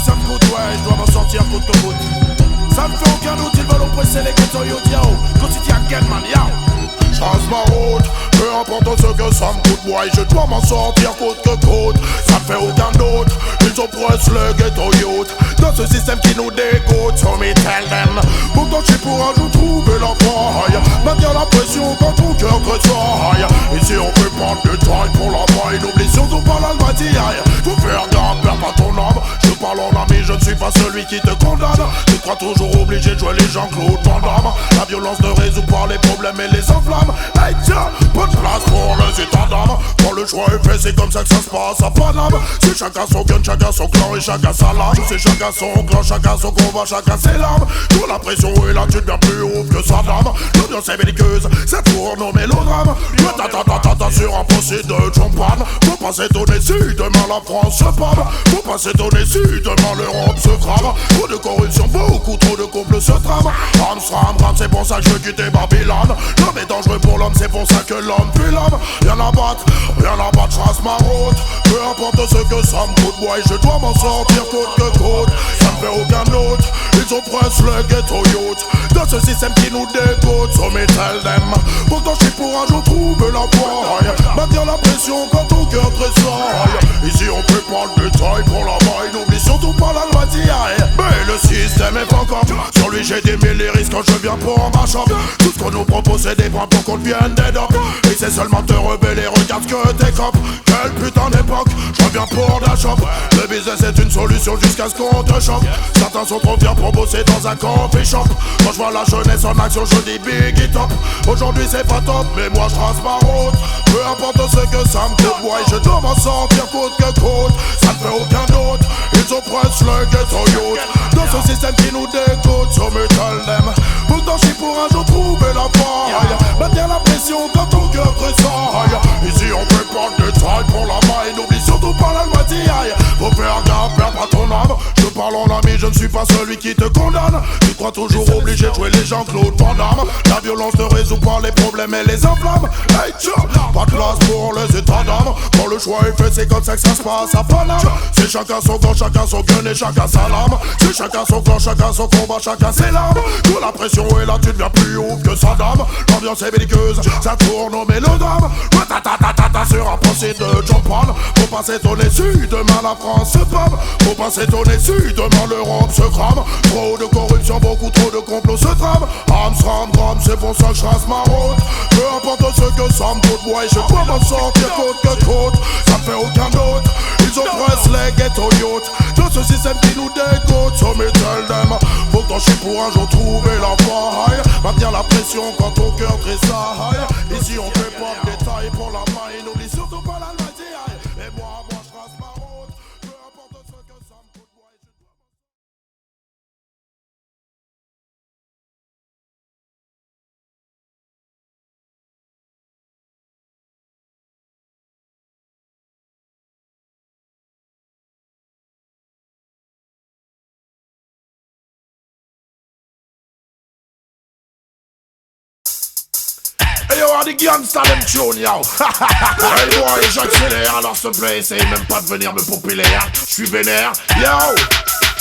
ça me coûte, ouais, je dois m'en sortir coûte que coûte. Ça me fait aucun doute, ils veulent oppresser les ghettos, yo, yao. Quotidien, man, yao. Change ma route, peu importe ce que ça me coûte, ouais, je dois m'en sortir coûte que coûte. Ça me fait aucun doute, ils oppressent le ghetto youth dans ce système qui nous dégoûte, so me tell them. Pourtant je suis pour un jour trouver la faille, maintenir la pression quand ton cœur tressaille. Ici on peut prendre du temps pour la maille, n'oublie surtout pas l'almatiaille. Faut faire gaffe, perds pas ton âme. Je parle en ami, je ne suis pas celui qui te condamne. Tu crois toujours obligé de jouer les Jean-Claude Van Damme. La violence ne résout pas les problèmes et les enflammes. Hey tiens, pas de place pour les états d'âme. Quand le choix est fait, c'est comme ça que ça se passe à Paname. C'est chacun son gun, chacun son clan et chacun sa lame. C'est chacun son clan, chacun son combat, chacun ses larmes. Quand la pression est là, tu deviens plus ouf que sa dame. L'ambiance est belliqueuse, ça tourne au mélodrame. Ta sur un procès de champagne. Faut pas s'étonner si demain la France se pâme. Faut pas s'étonner si demain l'Europe se crame. Trop de corruption, beaucoup trop de couples se trament. Ram, c'est pour ça que je veux quitter Babylone. L'homme est dangereux pour l'homme, c'est pour ça que l'homme tue l'homme. Rien à battre, je trace ma route. Peu importe ce que ça me coûte, ouais, je dois m'en sortir coûte que coûte. Ça me fait aucun doute, ils oppressent le ghetto youth dans ce système qui nous dégoûte, so me tell them. Pourtant je suis pour un jour trouver la faille, maintenir la pression quand ton cœur tressaille. Ici on peut prendre du détail pour la maille, n'oublie surtout pas la loi d'hier. Mais le système est pas comme sur lui j'ai des mille risques quand je viens pour ma shop. Tout ce qu'on nous propose c'est des bras pour qu'on devienne des docs. Et c'est seulement te rebeller, regarde ce que t'es cop. Quelle putain d'époque, je reviens pour la shop. Le business est une solution jusqu'à ce qu'on te choque. Certains sont trop fiers pour bosser dans un coffee shop. Quand je vois la jeunesse en action je dis big it up. Aujourd'hui c'est pas top mais moi je trace ma route. Peu importe ce que ça me coûte, ouais, je dois m'en sortir coûte que coûte. Ça ne fait aucun doute, ils oppressent le ghetto youth dans ce système qui nous dégoûte, so me tell them. Pourtant je suis pour un jour trouver la faille, maintenir la pression quand ton cœur tressaille. Ici on peut prendre du taille pour la maille, n'oublie surtout pas la loi d'hier. Faut faire gaffe, perds pas ton âme. Je parle en ami, je ne suis pas celui qui te condamne. Tu crois toujours obligé de jouer les Jean-Claude Van Damme. La violence ne résout pas les problèmes et les enflammes. Hey tiens, pas de place pour les états d'âme. Quand le choix est fait, c'est comme ça que ça se passe à Paname. C'est chacun son camp, chacun son gun et chacun sa lame. C'est chacun son clan, chacun son combat, chacun ses larmes. Quand la pression est là, tu deviens plus ouf que sa dame. L'ambiance est belliqueuse, ça tourne au mélodrame. Sur un procès de John Paul. Faut pas s'étonner si demain la France se pâme. Faut pas s'étonner si demain l'Europe se crame. Trop de corruption, beaucoup trop de complots se trament. Ram, c'est pour ça que je trace ma route. Peu importe ce que ça me coûte, ouais, je dois m'en sortir coûte que coûte. Ça me fait aucun doute, ils oppressent les ghetto youth dans ce système qui nous dégoûte, so me tell them. Pourtant je suis pour un jour trouver la faille, maintenir la pression quand ton cœur tressaille. Ici on fait pas de détails pour la maille, n'oublie surtout pas la loi d'hier. Et moi je trace ma route. Peu importe ce que ça me coûte, ouais, je dois... Hey yo, des gangsters them tune yo. Hey boy, j'accélère, alors s'il te plaît, essaye même pas de venir me popper l'air. J'suis vénère, yo.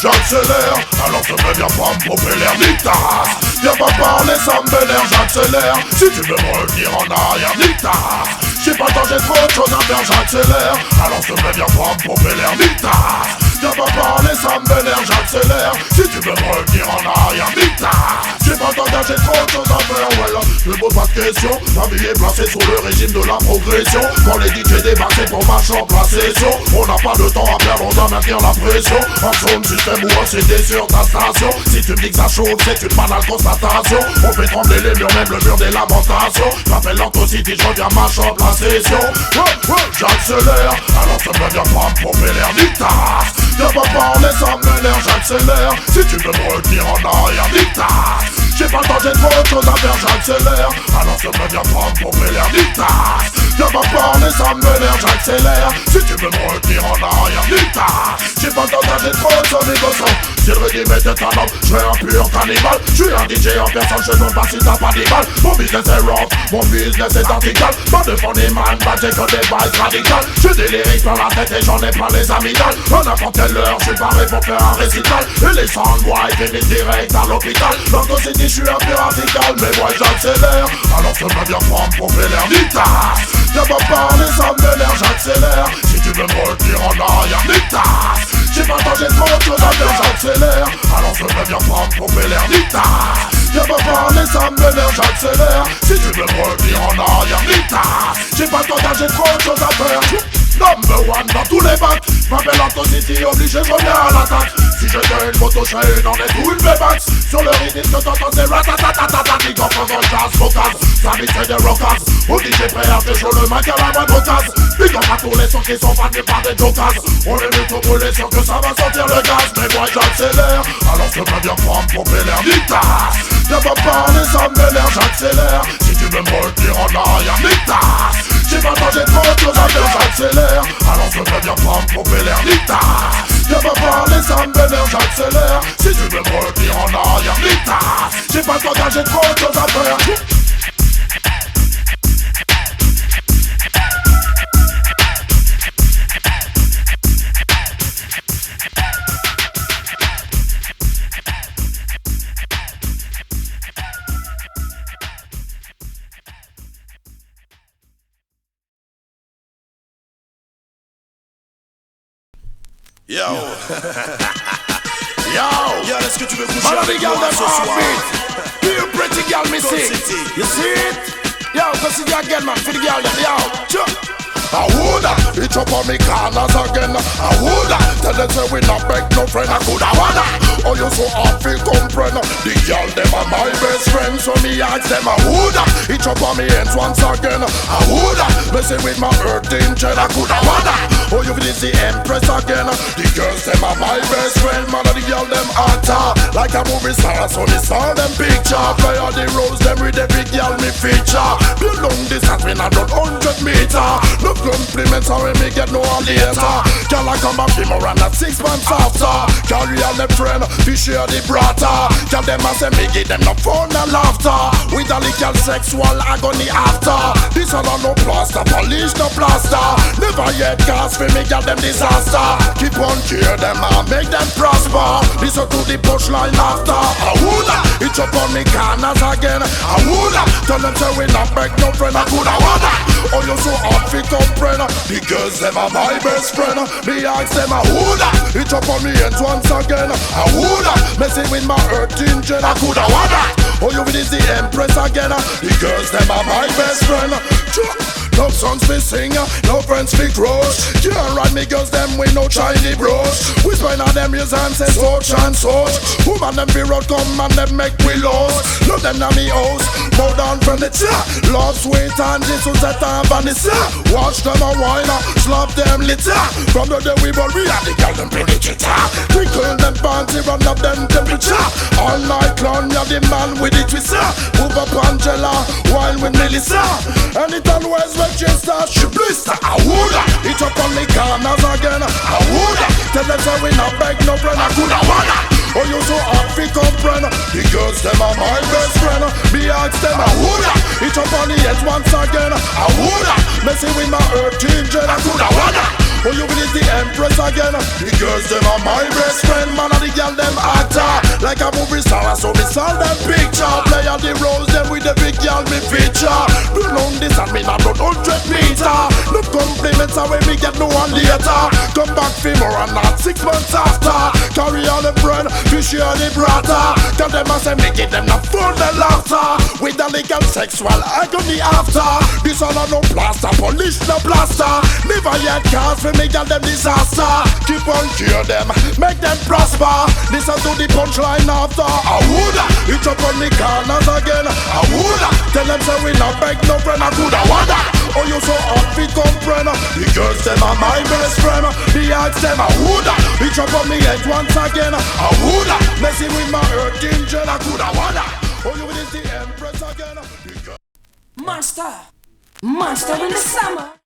J'accélère, alors te viens pas me popper l'air, nique ta race. Viens pas parler, ça me vénère, j'accélère. Si tu veux me revenir en arrière, nique ta race. J'ai pas le temps, j'ai trop de choses à faire, j'accélère. Alors te viens pas me popper l'air, nique ta race. Viens pas parler, ça me vénère, j'accélère. Si tu veux me revenir en arrière, nique ta race. J'ai pas le temps, j'ai trop de choses à faire, voilà. Je me pose pas de questions, ma vie est placée sous le régime de la progression. Quand les DJ débarquent, c'est pour ma chambre, la session. On n'a pas de temps à perdre, on doit maintenir la pression. En zone système ou en CD sur ta station. Si tu me dis que ça chauffe, c'est une banale constatation. On fait trembler les murs, même le mur des lamentations. J'appelle l'Antocity, je reviens ma chambre, la session. J'accélère, alors ça me vient pas me pomper l'air, nique ta race. Viens pas parler, ça m'énerve, j'accélère. Si tu veux me retenir en arrière, nique ta race. J'ai pas le temps, j'ai trop de choses à faire, j'accélère. Alors ça me vient pas me pomper l'air, nique ta race. Viens va parler, ça me vénère, j'accélère. Si tu veux me retenir en arrière, nique-ta. J'ai pas le temps d'âger trop de son négociant. Si le régime était un homme, je serais un pur cannibale. Je suis un DJ en personne, je ne pas si t'as pas des balles. Mon business est rough, mon business est vertical. Pas de fond des man, bah j'ai que des bails radicales. J'ai des lyrics dans la tête et j'en ai pas les amygdales. À n'importe quelle heure, je suis paré pour faire un récital. Et les soundboys finissent direct à l'hôpital. Dans ton city, je suis un peu radical, mais moi j'accélère. Alors je me bien prendre pour faire l'air d'Ita. Viens pas parler, ça me vénère, j'accélère. Si tu veux me retenir en arrière, Nita. J'ai pas le temps, j'ai trop de choses à faire, j'accélère. Alors je me bien prendre pour faire l'air d'Ita. Viens pas parler, ça me vénère, j'accélère. Si tu veux me retenir en arrière, Nita. J'ai pas le temps, j'ai trop de choses à faire. Number one dans tous les bacs. M'appelle Anton City, obligé, je reviens à l'attaque. Si j'étais une moto, je serais une en est ou une V-Max. Sur le rythme que t'entends, c'est ratatatatata. Big up en jazz, focus. Ça vite c'est des rockers. Au DJ prêt à faire chaud le mic à la moindre occasion. Big up à tous les sons qui sont faits par des jokers. On est venu tout brûler, sûr que ça va sortir le gaz. Mais moi j'accélère, alors je peux bien prendre pour l'air Nita. Viens pas parler, ça me vénère, j'accélère. Si tu veux me retenir en arrière, Nita. J'ai pas le temps, j'ai trop de choses à faire, j'accélère. Alors je peux bien prendre pour l'air Nita. Viens pas parler, ça me vénère, j'accélère. Si tu veux me retenir en arrière, Nita. J'ai pas le temps, j'ai trop de choses à faire. Yo. Yo, est-ce que tu veux coucher avec moi ce soir? Feel pretty girl, me see. You see it? Yo, go see the again, man. For the girl, yo. I woulda, it up on me corners again. I woulda, tell them say we not beg no friend. I coulda wanna. Oh, you so hard feel comprehend. The girl them are my best friend, so me ask them. I woulda, it up on me hands once again. I woulda, messing with my earth angel. I coulda wanna. Oh, you feel the empress again. The girls them are my best friend. Man, the girl them hotter like a movie star. So me saw them picture. Play all the roles them with the big girl me feature. Build long distance when I run 100 meter. No compliments are when me get no later. Girl I come back him around at 6 months after. Carry all the friend, we share the brata. Girl them a say me give them no fun and laughter. With a little sexual agony after. This all no plaster, polish no plaster. Never yet cast for me girl them disaster. Keep on cheer them and make them prosper. Listen to the punchline after. I woulda, it's up on me corners again. I woulda, tell them say we not beg no friend. I coulda wanna. Oh you so hard fi comprehend. The girls them are my best friend. Me ask them I woulda, it's up on me hands once again. I woulda, messing with my earth engine. I coulda wanna. Oh you is the empress again. The girls them are my best friend. No songs fi sing, no friends fi crush. Can't ride me girls them with no shiny brush. We spend on them years and say such and such. Woman them be road come and them make we lost. Love them na me house, more than furniture. Love sweet and Jesus at and Vanessa. Watch them a wine, slap them litter. From the day we born we have the girl them play the guitar. Twinkle them panty, run up them temperature. All night long we have the man with the twister. Move up Angela, wine with Melissa. Anytime where's Manchester, she blister. I woulda, it up on the corners again. I woulda, tell them say we not beg no friend. I coulda wanna. Oh you so hard fi comprehend. The girls them are my best friend. Me ask them I woulda, it up on the head once again. I woulda, messing with my earth angel. I coulda wanna. Oh you is the empress again. The girls them are my best friend. Man and the girl them actor like a movie star. So me saw them picture. Play all the roles them with the big girl me feature. Do long this and me not run 100 meter. No compliments are when me get no one later. Come back for more and not 6 months after. Carry all the bread, we share the brata. Tell them I say me give them the fun and laughter. With the legal sexual agony after. This all a no plaster, polish no plaster. Never yet cast for me girl them disaster. Keep on cheer them, make them prosper. Listen to the punchline after. I woulda, it up on me corners again. I woulda, tell them say we not beg no friend. I coulda wanna. Oh you so hard fi comprehend. The girls them are my best friend. Me ask them I woulda, it up on me head once again. I woulda, messing with my earth angel. I coulda wanna. Oh you is the empress again. Master, Monster in the summer.